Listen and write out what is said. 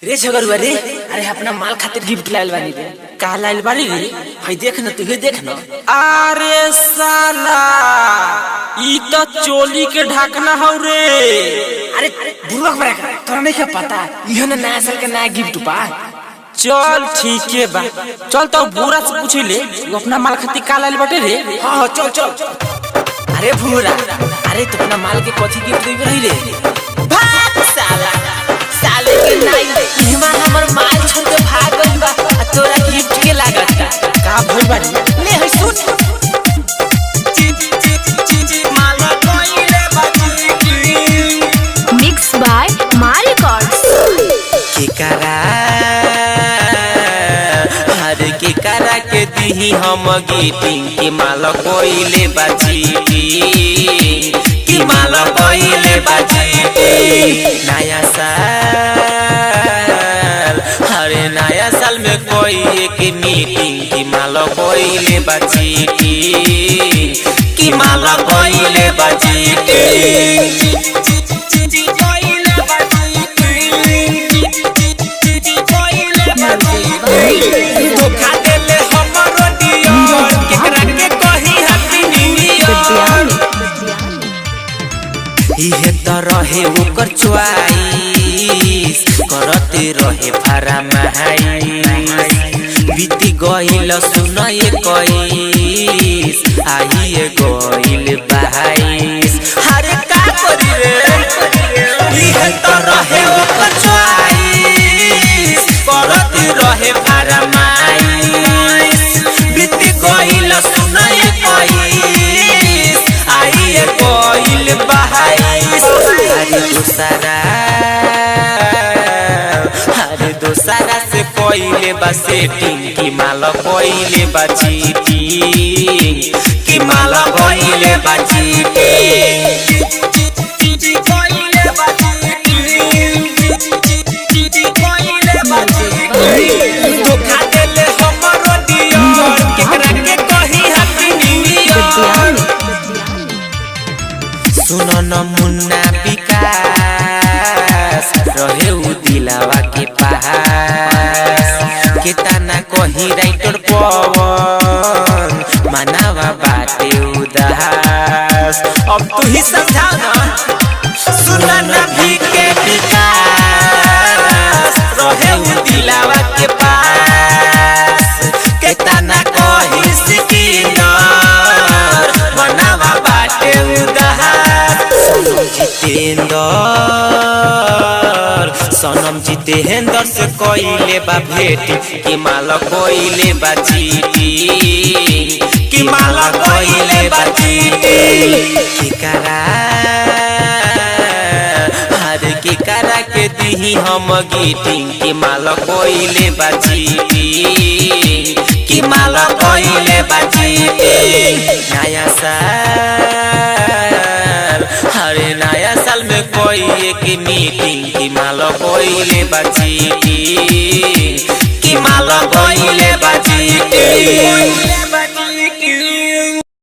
रे झगड़ुआ रे, अरे अपना माल खातिर गिफ्ट लाइल बानी रे। का लाइल बानी रे? भाई देख न, तू देख न। अरे साला ई तो चोली के ढाकना हौ रे। अरे बुर्बक बड़ा कर, तोरा नहीं क्या पता यह ना नया साल के नया गिफ्ट बा। चल ठीक है बा, चल तो बुरा से पूछ ले अपना माल खातिर का लाइल बाटे रे। हाँ चल चल। अरे भूरा, अरे तू अपना माल के कथी गिफ्ट देबे रही रे? भाग साला, साले के नाई इहमा हमर माल छोड़ के भाग गइल बा, तोरा गिफ्ट के लागत का भइल बानी? ले है सुन। मिक्स बाय माल रिकॉर्ड्स। केकरा के दी हम गिफ्टिंग की माल कोइले बाजी की माल कोइले बाजी। नया साल, अरे नया साल में कोई एक मीटिंग की माल कोइले बाजी की माल कोइले बाजी। इहे तो रहे ओकर च्वाइस, करते रहे फरमाइश। बीती गइल सुन 21, आइए गइल 22। अरे का करी रे? इहे तो रहे ओकर च्वाइस, करते रहे फरमाइश। बीती गइल सुन 21, आइए गइल 22। अरे दोसरा से कोइले बा सेटिंग की माल कोइले बा चीटिंग की माल कोइले बा चीटिंग। धोखा देले हमरो डियर, केकरा के कही हैप्पी न्यू ईयर। सुन न मुन्ना विकास, रहे उ दिलावा के पास। केतना कही राइटर पवन, मनावा बाटे उदास। अब तू ही समझा ना। सुन न के विकास, रहे उ दिलावा के पास। केतना कही सिकिनर, मनावा बाटे उदास। सनम जितेंद्र से कोइले बा भेटी की माल कोइले बा चीटी की माल कोइले बा चीटी। केकरा के दी हम गिफ्टिंग की माल कोइले बा चीटी की माल कोइले बा चीटी। नया साल, अरे नया साल में कोई एक मीटिंग की माल कोइले बाजी की माल कोइले बाजी।